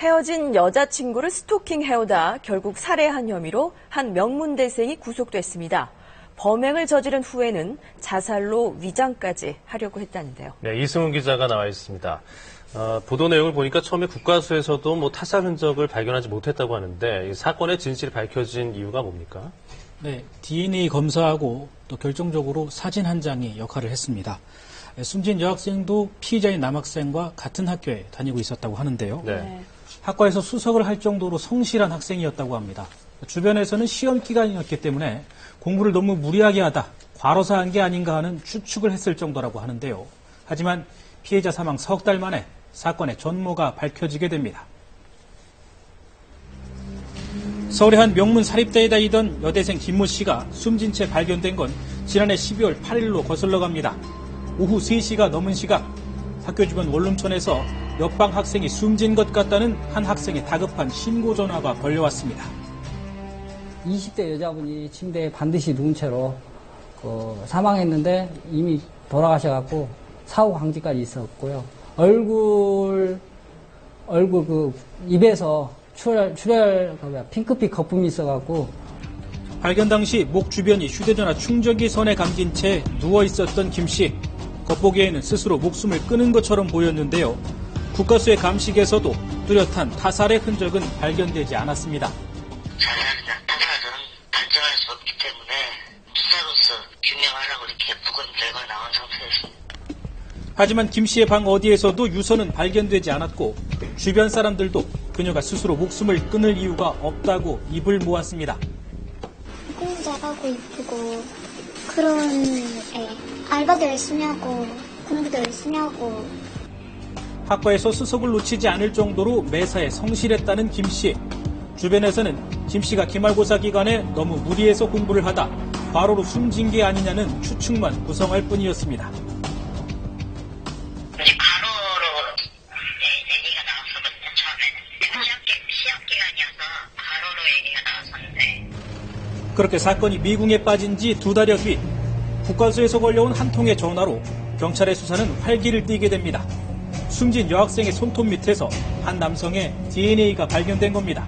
헤어진 여자친구를 스토킹해오다 결국 살해한 혐의로 한 명문대생이 구속됐습니다. 범행을 저지른 후에는 자살로 위장까지 하려고 했다는데요. 네, 이승훈 기자가 나와 있습니다. 보도 내용을 보니까 처음에 국과수에서도 타살 흔적을 발견하지 못했다고 하는데 이 사건의 진실이 밝혀진 이유가 뭡니까? 네, DNA 검사하고 또 결정적으로 사진 한 장이 역할을 했습니다. 숨진 여학생도 피의자인 남학생과 같은 학교에 다니고 있었다고 하는데요. 네. 학과에서 수석을 할 정도로 성실한 학생이었다고 합니다. 주변에서는 시험 기간이었기 때문에 공부를 너무 무리하게 하다 과로사한 게 아닌가 하는 추측을 했을 정도라고 하는데요. 하지만 피해자 사망 석 달 만에 사건의 전모가 밝혀지게 됩니다. 서울의 한 명문 사립대에 다니던 여대생 김모 씨가 숨진 채 발견된 건 지난해 12월 8일로 거슬러 갑니다. 오후 3시가 넘은 시각 학교 주변 원룸촌에서 옆방 학생이 숨진 것 같다는 한 학생의 다급한 신고 전화가 걸려왔습니다. 20대 여자분이 침대에 반드시 누운 채로 사망했는데 이미 돌아가셔갖고 사후 방지까지 있었고요. 얼굴 입에서 출혈 핑크빛 거품이 있어갖고 발견 당시 목 주변이 휴대전화 충전기 선에 감긴 채 누워 있었던 김 씨. 겉보기에는 스스로 목숨을 끊은 것처럼 보였는데요. 국과수의 감식에서도 뚜렷한 타살의 흔적은 발견되지 않았습니다. 자살이나 타살은 단정할 수 없기 때문에 수사로서 규명하라고 이렇게 부검 결과가 나온 상태였습니다. 하지만 김 씨의 방 어디에서도 유서는 발견되지 않았고 주변 사람들도 그녀가 스스로 목숨을 끊을 이유가 없다고 입을 모았습니다. 공부 잘하고 이쁘고 그런 애. 알바도 열심히 하고 공부도 열심히 하고. 학과에서 수석을 놓치지 않을 정도로 매사에 성실했다는 김 씨. 주변에서는 김 씨가 기말고사 기간에 너무 무리해서 공부를 하다 과로로 숨진 게 아니냐는 추측만 구성할 뿐이었습니다. 그렇게 사건이 미궁에 빠진 지 2달여 뒤 국과수에서 걸려온 한 통의 전화로 경찰의 수사는 활기를 띠게 됩니다. 숨진 여학생의 손톱 밑에서 한 남성의 DNA가 발견된 겁니다.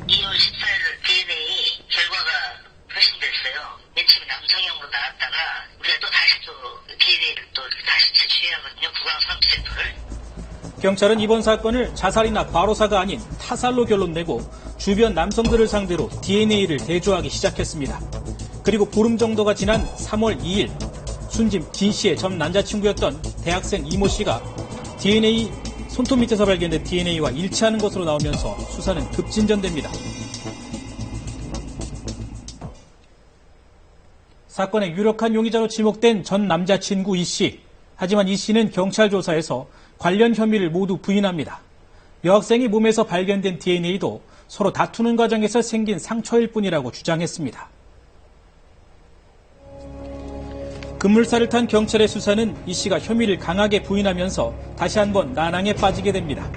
2월 14일 DNA 결과가 발신됐어요. 맨 처음에 남성형으로 나왔다가 우리가 또 다시 DNA를 다시 채취해야거든요. 구강 3샘플을. 경찰은 이번 사건을 자살이나 과로사가 아닌 타살로 결론 내고 주변 남성들을 상대로 DNA를 대조하기 시작했습니다. 그리고 보름 정도가 지난 3월 2일 숨진 김 씨의 전 남자친구였던 대학생 이모 씨가 DNA 손톱 밑에서 발견된 DNA와 일치하는 것으로 나오면서 수사는 급진전됩니다. 사건의 유력한 용의자로 지목된 전 남자친구 이 씨. 하지만 이 씨는 경찰 조사에서 관련 혐의를 모두 부인합니다. 여학생이 몸에서 발견된 DNA도 서로 다투는 과정에서 생긴 상처일 뿐이라고 주장했습니다. 급물살을 탄 경찰의 수사는 이 씨가 혐의를 강하게 부인하면서 다시 한번 난항에 빠지게 됩니다.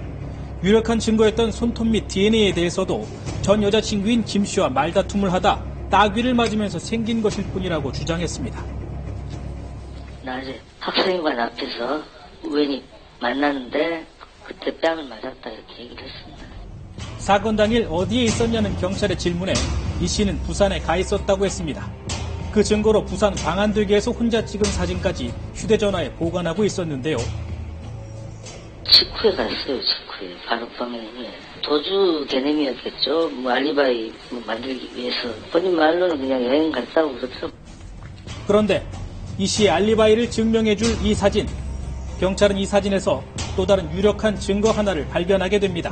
유력한 증거였던 손톱 및 DNA에 대해서도 전 여자친구인 김 씨와 말다툼을 하다 따귀를 맞으면서 생긴 것일 뿐이라고 주장했습니다. 낮에 학생관 앞에서 우연히 만났는데 그때 뺨을 맞았다 이렇게 얘기를 했습니다. 사건 당일 어디에 있었냐는 경찰의 질문에 이 씨는 부산에 가 있었다고 했습니다. 그 증거로 부산 광안대교에서 혼자 찍은 사진까지 휴대전화에 보관하고 있었는데요. 직후에 갔어요. 직후에. 바로 범행 후에. 도주 개념이었겠죠. 알리바이 만들기 위해서. 본인 말로는 그냥 여행 갔다고 그렇죠. 그런데 이 씨의 알리바이를 증명해줄 이 사진. 경찰은 이 사진에서 또 다른 유력한 증거 하나를 발견하게 됩니다.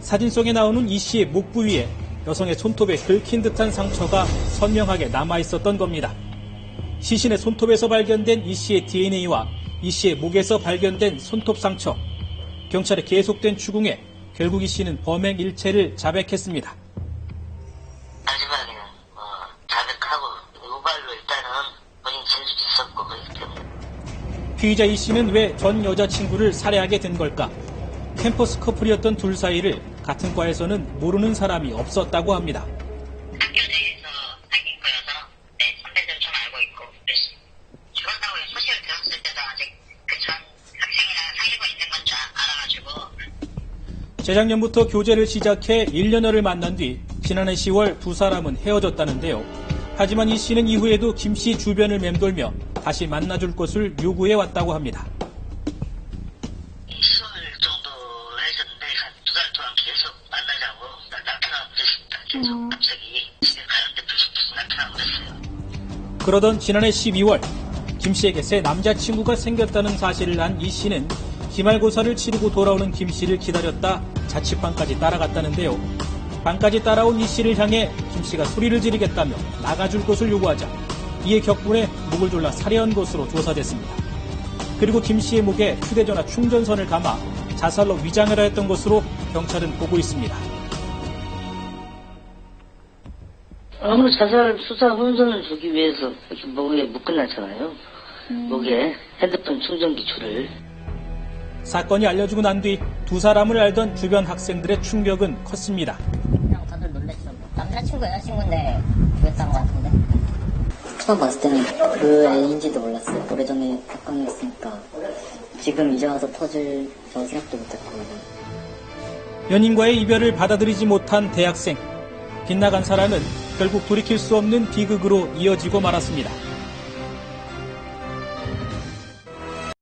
사진 속에 나오는 이 씨의 목 부위에 여성의 손톱에 긁힌 듯한 상처가 선명하게 남아있었던 겁니다. 시신의 손톱에서 발견된 이 씨의 DNA와 이 씨의 목에서 발견된 손톱 상처. 경찰의 계속된 추궁에 결국 이 씨는 범행 일체를 자백했습니다. 마지막에는 자백하고 우발로 일단은 본인 진술이 있었고 그렇기 때문에. 피의자 이 씨는 왜 전 여자친구를 살해하게 된 걸까? 캠퍼스 커플이었던 둘 사이를 같은 과에서는 모르는 사람이 없었다고 합니다. 학교 내에서 사귄 거여서 선배들을 좀 알고 있고 그랬습니다. 죽었다고 소식을 들었을 때도 아직 그 전 학생이랑 사귀고 있는 건 줄 알아가지고. 재작년부터 교제를 시작해 1년여를 만난 뒤 지난해 10월 두 사람은 헤어졌다는데요. 하지만 이 씨는 이후에도 김 씨 주변을 맴돌며 다시 만나줄 것을 요구해 왔다고 합니다. 10월 정도 했었는데 한 2달 동안 계속 만나자고 나타나고 그랬습니다. 계속 갑자기 집에 가는데 불쑥 나타나고 그랬어요. 그러던 지난해 12월 김 씨에게 새 남자친구가 생겼다는 사실을 안 이 씨는 기말고사를 치르고 돌아오는 김 씨를 기다렸다 자취방까지 따라갔다는데요. 방까지 따라온 이 씨를 향해 김 씨가 소리를 지르겠다며 나가줄 것을 요구하자 이에 격분해 목을 졸라 살해한 것으로 조사됐습니다. 그리고 김 씨의 목에 휴대전화 충전선을 감아 자살로 위장을 하였던 것으로 경찰은 보고 있습니다. 아무 자살 수사 혼선을 주기 위해서 이렇게 목에 묶어놨잖아요. 목에 핸드폰 충전기 줄을. 사건이 알려지고 난 뒤 두 사람을 알던 주변 학생들의 충격은 컸습니다. 그냥 다들 놀랬죠. 남자친구 여자친구인데 그랬던 것 같은데. 처음 봤을 때는 그 애인지도 몰랐어요. 오래전에 사건이 있으니까 지금 이제 와서 터질 저 생각도 못했고. 연인과의 이별을 받아들이지 못한 대학생. 빗나간 사랑은 결국 돌이킬 수 없는 비극으로 이어지고 말았습니다.